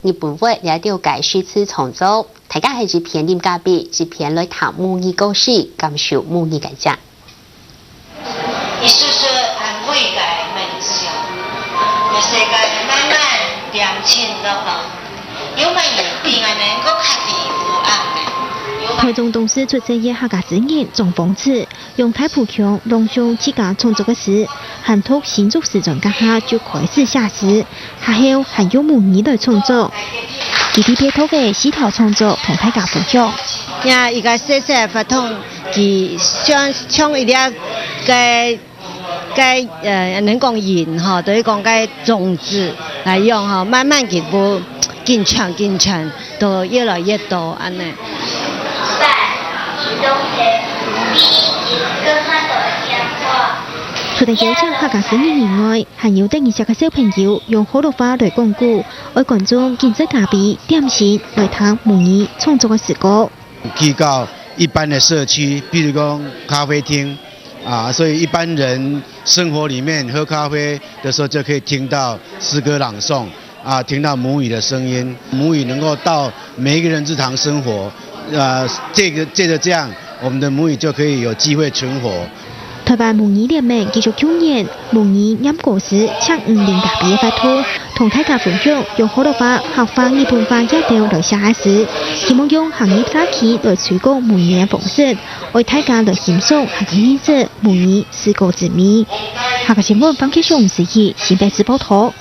日本話也都解説詞重組，大家係一篇點加比，一篇來談母語故事，感受母語感覺。意思說安慰嘅夢想，嘅世界慢慢變清了咯，有乜嘢變啊？能夠較地無暗嘅。台中董事出席嘅客家之言總諷刺，用太普強隆重自家創作嘅詩，韓讀新竹時陣家下就開始寫詩，下後還用母語來創作。佢哋別套嘅詩頭創作同大家分享。呀，而家寫發通，佢將一啲能講言哈，對講嘅種子來用哈，慢慢佢會更長，都越來越多安尼。除咗邀請客家詩人以外，還有得二十個小朋友用普通話來講故，為觀眾見證嘉賓點心來談母語創作嘅時歌。去到一般的社區，比如講咖啡廳啊，所以一般人生活裡面喝咖啡的時候就可以聽到詩歌朗誦啊，聽到母語的聲音，母語能夠到每一個人日常生活，借着這樣，我們的母語就可以有機會存活。台灣母語聯盟繼續去年母語音歌詩請5年嘉賓發圖，同大家分享用普通話、客話、日本話一道來寫詩，希望用行業沙器來推廣母語嘅方式，為大家來欣賞客家認識母語詩歌之美。客家新聞方啟雄時期新北市報道。